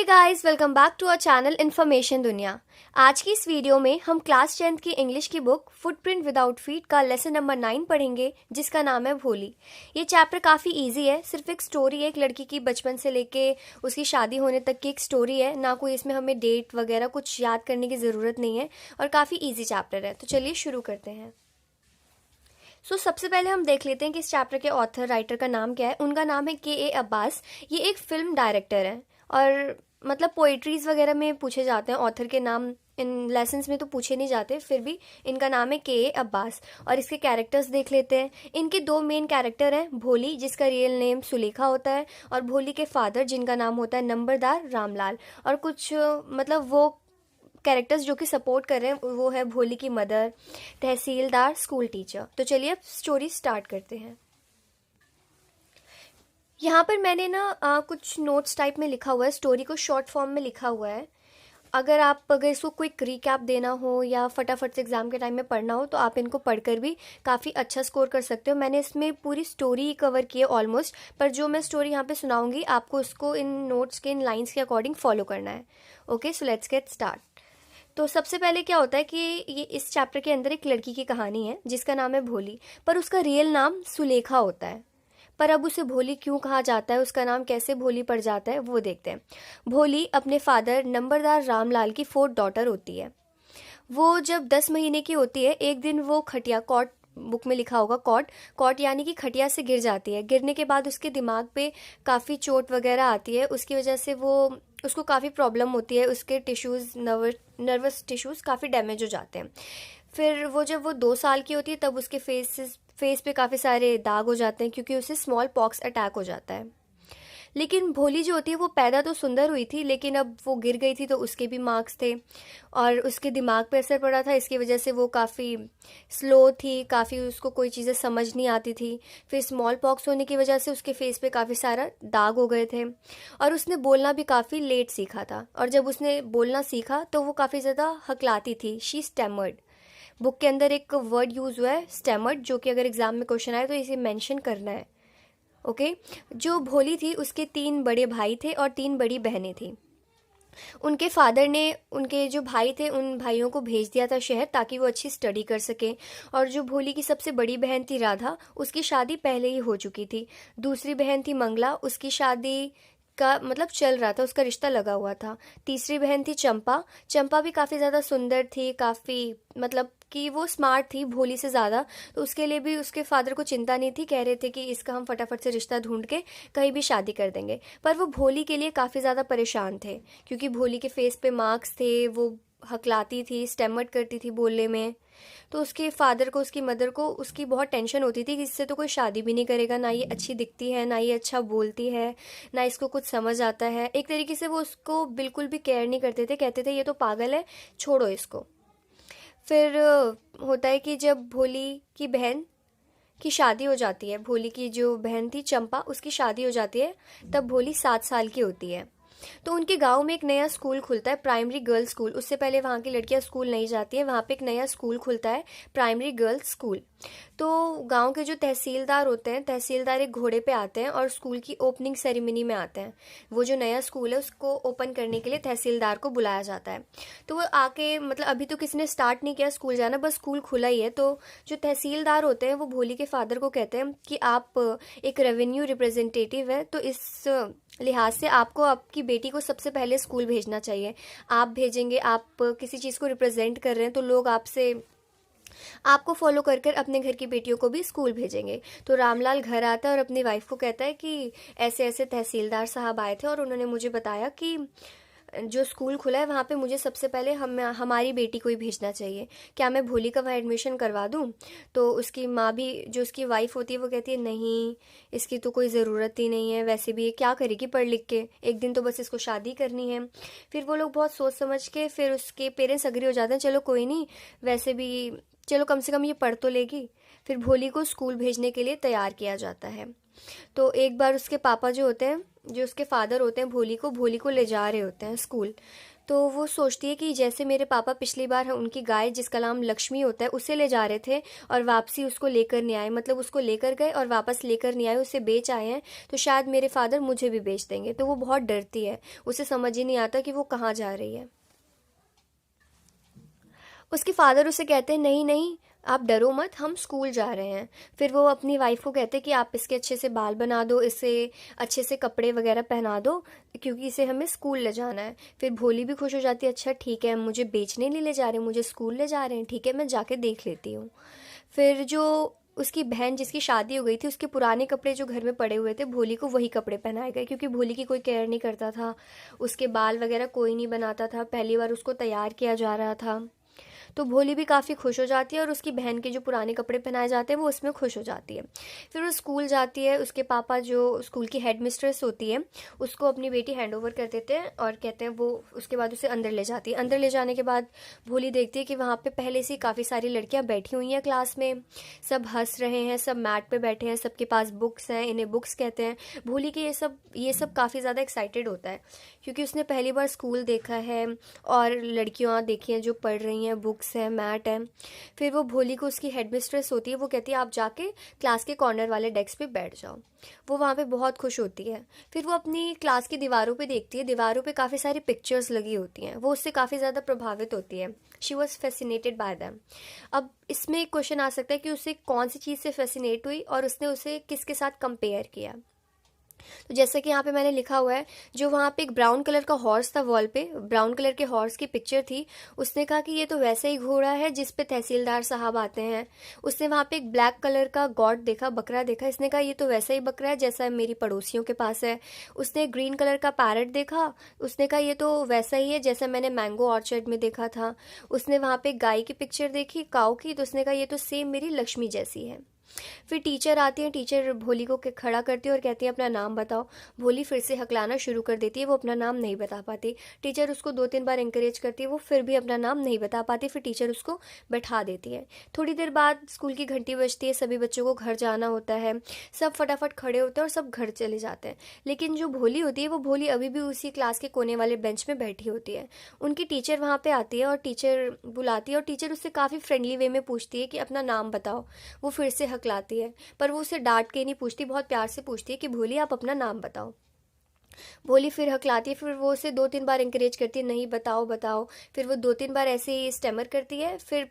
Guys, welcome back to our channel information दुनिया। आज की इस वीडियो में हम क्लास 10th की इंग्लिश की बुक फुटप्रिंट विदाउट फीट का लेसन नंबर 9 पढ़ेंगे, जिसका नाम है भोली। ये चैप्टर काफ़ी इजी है। सिर्फ एक स्टोरी है, एक लड़की की बचपन से लेके उसकी शादी होने तक की एक स्टोरी है। ना कोई इसमें हमें डेट वगैरह कुछ याद करने की ज़रूरत नहीं है और काफ़ी ईजी चैप्टर है। तो चलिए शुरू करते हैं। सबसे पहले हम देख लेते हैं कि इस चैप्टर के ऑथर राइटर का नाम क्या है। उनका नाम है के अब्बास। ये एक फिल्म डायरेक्टर है और मतलब पोइट्रीज वगैरह में पूछे जाते हैं ऑथर के नाम। इन लेसन्स में तो पूछे नहीं जाते, फिर भी इनका नाम है के अब्बास। और इसके कैरेक्टर्स देख लेते हैं। इनके दो मेन कैरेक्टर हैं, भोली जिसका रियल नेम सुलेखा होता है और भोली के फादर जिनका नाम होता है नंबरदार रामलाल। और कुछ मतलब वो कैरेक्टर्स जो कि सपोर्ट कर रहे हैं वो है भोली की मदर, तहसीलदार, स्कूल टीचर। तो चलिए अब स्टोरी स्टार्ट करते हैं। यहाँ पर मैंने ना कुछ नोट्स टाइप में लिखा हुआ है, स्टोरी को शॉर्ट फॉर्म में लिखा हुआ है। अगर इसको क्विक रिकैप देना हो या फटाफट से एग्जाम के टाइम में पढ़ना हो तो आप इनको पढ़कर भी काफ़ी अच्छा स्कोर कर सकते हो। मैंने इसमें पूरी स्टोरी कवर की है ऑलमोस्ट, पर जो मैं स्टोरी यहाँ पे सुनाऊंगी आपको उसको इन नोट्स के इन लाइंस के अकॉर्डिंग फॉलो करना है। Okay, so let's get start. तो सबसे पहले क्या होता है कि ये इस चैप्टर के अंदर एक लड़की की कहानी है जिसका नाम है भोली, पर उसका रियल नाम सुलेखा होता है। पर अब उसे भोली क्यों कहा जाता है, उसका नाम कैसे भोली पड़ जाता है, वो देखते हैं। भोली अपने फादर नंबरदार रामलाल की फोर्थ डॉटर होती है। वो जब 10 महीने की होती है, एक दिन वो खटिया, कॉट बुक में लिखा होगा कॉट, कॉट यानी कि खटिया से गिर जाती है। गिरने के बाद उसके दिमाग पे काफ़ी चोट वगैरह आती है। उसकी वजह से उसको काफ़ी प्रॉब्लम होती है। उसके टिश्यूज़, नर्वस टिश्यूज़ काफ़ी डैमेज हो जाते हैं। फिर जब वो 2 साल की होती है तब उसके फेस पे काफ़ी सारे दाग हो जाते हैं क्योंकि उसे स्मॉल पॉक्स अटैक हो जाता है। लेकिन भोली जो होती है वो पैदा तो सुंदर हुई थी, लेकिन अब वो गिर गई थी तो उसके भी मार्क्स थे और उसके दिमाग पे असर पड़ा था। इसकी वजह से वो काफ़ी स्लो थी, काफ़ी उसको कोई चीज़ें समझ नहीं आती थी। फिर स्मॉल पॉक्स होने की वजह से उसके फेस पे काफ़ी सारा दाग हो गए थे और उसने बोलना भी काफ़ी लेट सीखा था। और जब उसने बोलना सीखा तो वो काफ़ी ज़्यादा हकलाती थी। She stammered. बुक के अंदर एक वर्ड यूज़ हुआ है स्टैमर्ड, जो कि अगर एग्जाम में क्वेश्चन आए तो इसे मेंशन करना है। ओके। जो भोली थी उसके 3 बड़े भाई थे और 3 बड़ी बहनें थी। उनके फादर ने उनके जो भाई थे उन भाइयों को भेज दिया था शहर ताकि वो अच्छी स्टडी कर सकें। और जो भोली की सबसे बड़ी बहन थी राधा, उसकी शादी पहले ही हो चुकी थी। दूसरी बहन थी मंगला, उसकी शादी का मतलब चल रहा था, उसका रिश्ता लगा हुआ था। तीसरी बहन थी चंपा। चंपा भी काफ़ी ज़्यादा सुंदर थी, काफ़ी मतलब कि वो स्मार्ट थी भोली से ज़्यादा। तो उसके लिए भी उसके फादर को चिंता नहीं थी, कह रहे थे कि इसका हम फटाफट से रिश्ता ढूंढ के कहीं भी शादी कर देंगे। पर वो भोली के लिए काफ़ी ज़्यादा परेशान थे क्योंकि भोली के फेस पे मार्क्स थे, वो हकलाती थी, स्टेमर्ड करती थी बोलने में। तो उसके फादर को, उसकी मदर को उसकी बहुत टेंशन होती थी कि इससे तो कोई शादी भी नहीं करेगा, ना ये अच्छी दिखती है, ना ये अच्छा बोलती है, ना इसको कुछ समझ आता है। एक तरीके से वो उसको बिल्कुल भी केयर नहीं करते थे, कहते थे ये तो पागल है, छोड़ो इसको। फिर होता है कि जब भोली की बहन की शादी हो जाती है, भोली की जो बहन थी चंपा, उसकी शादी हो जाती है, तब भोली 7 साल की होती है। तो उनके गांव में एक नया स्कूल खुलता है, प्राइमरी गर्ल्स स्कूल। उससे पहले वहाँ की लड़कियां स्कूल नहीं जाती हैं, वहाँ पे एक नया स्कूल खुलता है, प्राइमरी गर्ल्स स्कूल। तो गांव के जो तहसीलदार होते हैं, तहसीलदार एक घोड़े पे आते हैं और स्कूल की ओपनिंग सेरेमनी में आते हैं। वो जो नया स्कूल है उसको ओपन करने के लिए तहसीलदार को बुलाया जाता है। तो वो आके मतलब अभी तो किसी ने स्टार्ट नहीं किया स्कूल जाना, बस स्कूल खुला ही है। तो जो तहसीलदार होते हैं वो भोली के फादर को कहते हैं कि आप एक रेवेन्यू रिप्रेजेंटेटिव है, तो इस लिहाज से आपको आपकी बेटी को सबसे पहले स्कूल भेजना चाहिए। आप भेजेंगे, आप किसी चीज़ को रिप्रेजेंट कर रहे हैं तो लोग आपको फॉलो कर कर अपने घर की बेटियों को भी स्कूल भेजेंगे। तो रामलाल घर आता है और अपनी वाइफ को कहता है कि ऐसे ऐसे तहसीलदार साहब आए थे और उन्होंने मुझे बताया कि जो स्कूल खुला है वहाँ पे मुझे सबसे पहले हमारी बेटी को ही भेजना चाहिए। क्या मैं भोली का वहाँ एडमिशन करवा दूँ? तो उसकी माँ भी, जो उसकी वाइफ होती है, वो कहती है नहीं, इसकी तो कोई ज़रूरत ही नहीं है, वैसे भी ये क्या करेगी पढ़ लिख के, एक दिन तो बस इसको शादी करनी है। फिर वो लोग बहुत सोच समझ के फिर उसके पेरेंट्स अग्री हो जाते हैं, चलो कोई नहीं, वैसे भी चलो कम से कम ये पढ़ तो लेगी। फिर भोली को स्कूल भेजने के लिए तैयार किया जाता है। तो एक बार उसके पापा जो होते हैं, जो उसके फादर होते हैं, भोली को ले जा रहे होते हैं स्कूल। तो वो सोचती है कि जैसे मेरे पापा पिछली बार उनकी गाय जिसका नाम लक्ष्मी होता है उसे ले जा रहे थे और वापसी उसको लेकर नहीं आए, मतलब उसको लेकर गए और वापस लेकर नहीं आए, उसे बेच आए हैं, तो शायद मेरे फादर मुझे भी बेच देंगे। तो वो बहुत डरती है, उसे समझ ही नहीं आता कि वो कहाँ जा रही है। उसके फादर उसे कहते हैं नहीं नहीं, आप डरो मत, हम स्कूल जा रहे हैं। फिर वो अपनी वाइफ को कहते हैं कि आप इसके अच्छे से बाल बना दो, इसे अच्छे से कपड़े वगैरह पहना दो, क्योंकि इसे हमें स्कूल ले जाना है। फिर भोली भी खुश हो जाती है, अच्छा ठीक है, मुझे बेचने नहीं ले जा रहे, मुझे स्कूल ले जा रहे हैं, ठीक है मैं जाके देख लेती हूँ। फिर जो उसकी बहन जिसकी शादी हो गई थी, उसके पुराने कपड़े जो घर में पड़े हुए थे, भोली को वही कपड़े पहनाए गए, क्योंकि भोली की कोई केयर नहीं करता था, उसके बाल वगैरह कोई नहीं बनाता था, पहली बार उसको तैयार किया जा रहा था। तो भोली भी काफ़ी खुश हो जाती है और उसकी बहन के जो पुराने कपड़े पहनाए जाते हैं वो उसमें खुश हो जाती है। फिर वो स्कूल जाती है, उसके पापा जो स्कूल की हेड मिस्ट्रेस होती है उसको अपनी बेटी हैंड ओवर कर देते हैं और कहते हैं वो उसके बाद उसे अंदर ले जाती है। अंदर ले जाने के बाद भोली देखती है कि वहाँ पे पहले से काफ़ी सारी लड़कियाँ बैठी हुई हैं क्लास में, सब हंस रहे हैं, सब मैट पे बैठे हैं, सबके पास बुक्स हैं, इन्हें बुक्स कहते हैं। भोली के ये सब काफ़ी ज़्यादा एक्साइटेड होता है, क्योंकि उसने पहली बार स्कूल देखा है और लड़कियां देखी हैं जो पढ़ रही हैं, बुक्स हैं, मैट है। फिर वो भोली को उसकी हेड मिस्ट्रेस होती है, वो कहती है आप जाके क्लास के कॉर्नर वाले डेस्क पे बैठ जाओ। वो वहाँ पे बहुत खुश होती है। फिर वो अपनी क्लास की दीवारों पे देखती है, दीवारों पे काफ़ी सारी पिक्चर्स लगी होती हैं, वो उससे काफ़ी ज़्यादा प्रभावित होती है। She was fascinated by them. अब इसमें एक क्वेश्चन आ सकता है कि उसे कौन सी चीज़ से फैसिनेट हुई और उसने उसे किसके साथ कंपेयर किया। तो जैसे कि यहाँ पे मैंने लिखा हुआ है, जो वहाँ पे एक ब्राउन कलर का हॉर्स था, वॉल पे ब्राउन कलर के हॉर्स की पिक्चर थी, उसने कहा कि ये तो वैसा ही घोड़ा है जिस पे तहसीलदार साहब आते हैं। उसने वहाँ पे एक ब्लैक कलर का गॉड देखा, बकरा देखा, इसने कहा ये तो वैसा ही बकरा है जैसा मेरी पड़ोसियों के पास है। उसने एक ग्रीन कलर का पैरट देखा, उसने कहा ये तो वैसा ही है जैसा मैंने मैंगो ऑर्चर्ड में देखा था। उसने वहाँ पे एक गाय की पिक्चर देखी, काऊ की, तो उसने कहा ये तो सेम मेरी लक्ष्मी जैसी है। फिर टीचर आती है, टीचर भोली को खड़ा करती है और कहती है अपना नाम बताओ। भोली फिर से हकलाना शुरू कर देती है, वो अपना नाम नहीं बता पाती। टीचर उसको 2-3 बार इंकरेज करती है, वो फिर भी अपना नाम नहीं बता पाती। फिर टीचर उसको बैठा देती है। थोड़ी देर बाद स्कूल की घंटी बजती है, सभी बच्चों को घर जाना होता है, सब फटाफट खड़े होते हैं और सब घर चले जाते हैं। लेकिन जो भोली होती है, वो भोली अभी भी उसी क्लास के कोने वाले बेंच में बैठी होती है। उनकी टीचर वहाँ पे आती है और टीचर बुलाती है और टीचर उससे काफ़ी फ्रेंडली वे में पूछती है कि अपना नाम बताओ। वो फिर से हकलाती है, पर वो उसे डांट के नहीं पूछती, बहुत प्यार से पूछती है कि भोली आप अपना नाम बताओ। भोली फिर हकलाती है, फिर वो उसे 2-3 बार इंकरेज करती है, नहीं बताओ बताओ। फिर वो 2-3 बार ऐसे ही स्टेमर करती है, फिर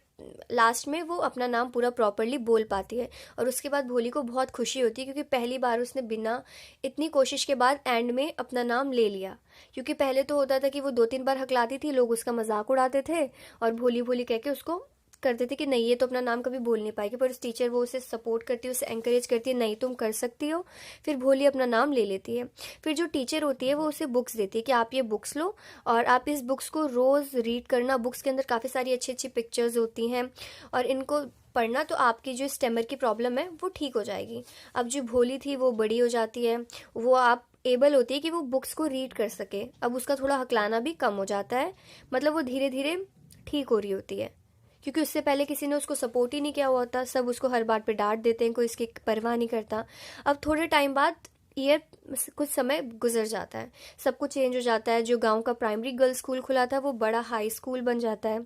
लास्ट में वो अपना नाम पूरा प्रॉपरली बोल पाती है। और उसके बाद भोली को बहुत खुशी होती है, क्योंकि पहली बार उसने बिना इतनी कोशिश के बाद एंड में अपना नाम ले लिया। क्योंकि पहले तो होता था कि वो 2-3 बार हकलाती थी, लोग उसका मजाक उड़ाते थे और भोली भोली कह के उसको करते थे कि नहीं ये तो अपना नाम कभी बोल नहीं पाएगी। पर उस टीचर वो उसे सपोर्ट करती है, उसे एंकरेज करती है, नहीं तुम कर सकती हो। फिर भोली अपना नाम ले लेती है। फिर जो टीचर होती है वो उसे बुक्स देती है कि आप ये बुक्स लो और आप इस बुक्स को रोज़ रीड करना। बुक्स के अंदर काफ़ी सारी अच्छी अच्छी पिक्चर्स होती हैं और इनको पढ़ना, तो आपकी जो स्टेमर की प्रॉब्लम है वो ठीक हो जाएगी। अब जो भोली थी वो बड़ी हो जाती है, वो आप एबल होती है कि वो बुक्स को रीड कर सके। अब उसका थोड़ा हकलाना भी कम हो जाता है, मतलब वो धीरे धीरे ठीक हो रही होती है, क्योंकि उससे पहले किसी ने उसको सपोर्ट ही नहीं किया हुआ था, सब उसको हर बात पे डांट देते हैं, कोई इसकी परवाह नहीं करता। अब थोड़े टाइम बाद ईयर कुछ समय गुजर जाता है, सब कुछ चेंज हो जाता है। जो गांव का प्राइमरी गर्ल्स स्कूल खुला था वो बड़ा हाई स्कूल बन जाता है।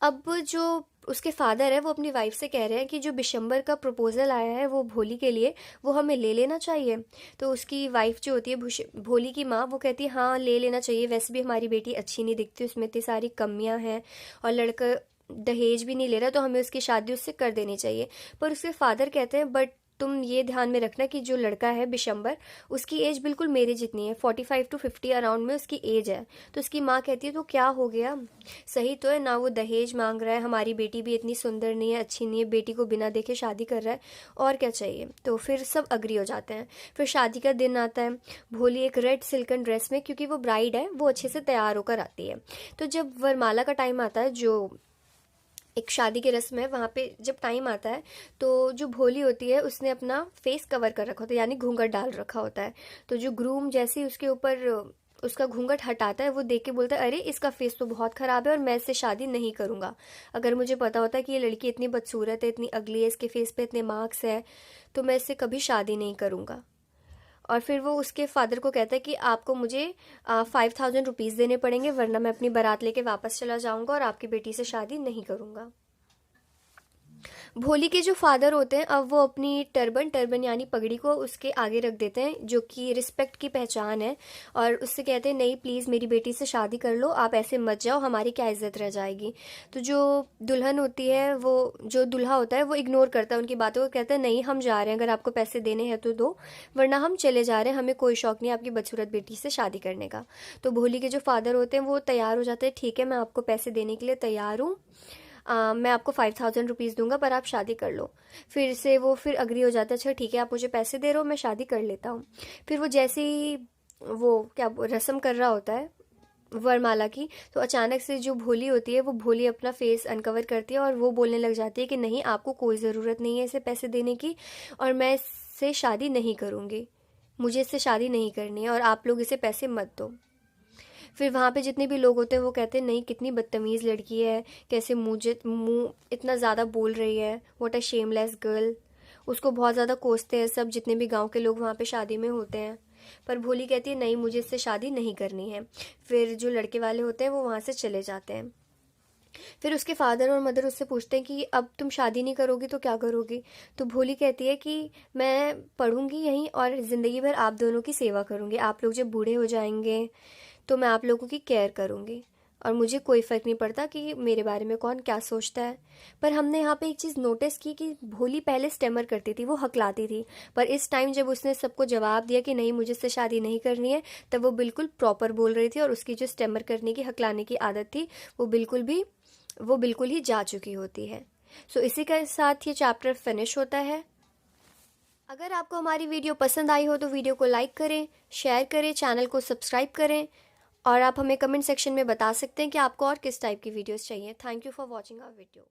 अब जो उसके फादर है वो अपनी वाइफ से कह रहे हैं कि जो बिशंबर का प्रपोजल आया है वो भोली के लिए, वो हमें ले लेना चाहिए। तो उसकी वाइफ जो होती है भोली की माँ, वो कहती है हाँ ले लेना चाहिए, वैसे भी हमारी बेटी अच्छी नहीं दिखती, उसमें इतनी सारी कमियां हैं और लड़का दहेज भी नहीं ले रहा, तो हमें उसकी शादी उससे कर देनी चाहिए। पर उसके फादर कहते हैं बट तुम ये ध्यान में रखना कि जो लड़का है बिशंबर, उसकी एज बिल्कुल मेरी जितनी है, 45 to 50 अराउंड में उसकी एज है। तो उसकी माँ कहती है तो क्या हो गया, सही तो है ना, वो दहेज मांग रहा है, हमारी बेटी भी इतनी सुंदर नहीं है, अच्छी नहीं है, बेटी को बिना देखे शादी कर रहा है, और क्या चाहिए। तो फिर सब अग्री हो जाते हैं। फिर शादी का दिन आता है, भोली एक रेड सिल्कन ड्रेस में, क्योंकि वो ब्राइड है, वो अच्छे से तैयार होकर आती है। तो जब वरमाला का टाइम आता है, जो एक शादी की रस्म है, वहाँ पे जब टाइम आता है तो जो भोली होती है उसने अपना फेस कवर कर रखा होता है, यानी घूंघट डाल रखा होता है। तो जो ग्रूम जैसे ही उसके ऊपर उसका घूंघट हटाता है, वो देख के बोलता है अरे इसका फेस तो बहुत ख़राब है और मैं इससे शादी नहीं करूँगा। अगर मुझे पता होता कि ये लड़की इतनी बदसूरत है, इतनी अगली है, इसके फेस पे इतने मार्क्स है, तो मैं इससे कभी शादी नहीं करूँगा। और फिर वो उसके फादर को कहता है कि आपको मुझे 5,000 रुपीज़ देने पड़ेंगे, वरना मैं अपनी बारात लेके वापस चला जाऊंगा और आपकी बेटी से शादी नहीं करूंगा। भोली के जो फादर होते हैं, अब वो अपनी टर्बन यानी पगड़ी को उसके आगे रख देते हैं, जो कि रिस्पेक्ट की पहचान है, और उससे कहते हैं नहीं प्लीज़ मेरी बेटी से शादी कर लो, आप ऐसे मत जाओ, हमारी क्या इज्जत रह जाएगी। तो जो दुल्हन होती है, वो जो दूल्हा होता है वो इग्नोर करता है उनकी बातों को, कहता है नहीं हम जा रहे हैं, अगर आपको पैसे देने हैं तो दो, वरना हम चले जा रहे हैं, हमें कोई शौक नहीं आपकी बदसूरत बेटी से शादी करने का। तो भोली के जो फादर होते हैं वो तैयार हो जाते हैं, ठीक है मैं आपको पैसे देने के लिए तैयार हूँ, मैं आपको 5,000 रुपीज़ दूंगा, पर आप शादी कर लो। फिर से वो फिर अग्री हो जाता है, अच्छा ठीक है आप मुझे पैसे दे रहे हो, मैं शादी कर लेता हूँ। फिर वो जैसे ही वो क्या रस्म कर रहा होता है वरमाला की, तो अचानक से जो भोली होती है वो भोली अपना फेस अनकवर करती है और वो बोलने लग जाती है कि नहीं आपको कोई ज़रूरत नहीं है इसे पैसे देने की, और मैं इससे शादी नहीं करूँगी, मुझे इससे शादी नहीं करनी है, और आप लोग इसे पैसे मत दो। फिर वहाँ पे जितने भी लोग होते हैं वो कहते हैं नहीं कितनी बदतमीज़ लड़की है, कैसे मुँह इतना ज़्यादा बोल रही है, व्हाट अ शेमलेस गर्ल। उसको बहुत ज़्यादा कोसते हैं सब, जितने भी गांव के लोग वहाँ पे शादी में होते हैं। पर भोली कहती है नहीं मुझे इससे शादी नहीं करनी है। फिर जो लड़के वाले होते हैं वो वहाँ से चले जाते हैं। फिर उसके फादर और मदर उससे पूछते हैं कि अब तुम शादी नहीं करोगी तो क्या करोगी। तो भोली कहती है कि मैं पढ़ूंगी यहीं और ज़िंदगी भर आप दोनों की सेवा करूंगी, आप लोग जब बूढ़े हो जाएंगे तो मैं आप लोगों की केयर करूंगी, और मुझे कोई फ़र्क नहीं पड़ता कि मेरे बारे में कौन क्या सोचता है। पर हमने यहाँ पे एक चीज़ नोटिस की कि भोली पहले स्टेमर करती थी, वो हकलाती थी, पर इस टाइम जब उसने सबको जवाब दिया कि नहीं मुझे इससे शादी नहीं करनी है, तब वो बिल्कुल प्रॉपर बोल रही थी, और उसकी जो स्टेमर करने की हकलाने की आदत थी वो बिल्कुल ही जा चुकी होती है। सो इसी के साथ ये चैप्टर फिनिश होता है। अगर आपको हमारी वीडियो पसंद आई हो तो वीडियो को लाइक करें, शेयर करें, चैनल को सब्सक्राइब करें, और आप हमें कमेंट सेक्शन में बता सकते हैं कि आपको और किस टाइप की वीडियोस चाहिए। Thank you for watching our video.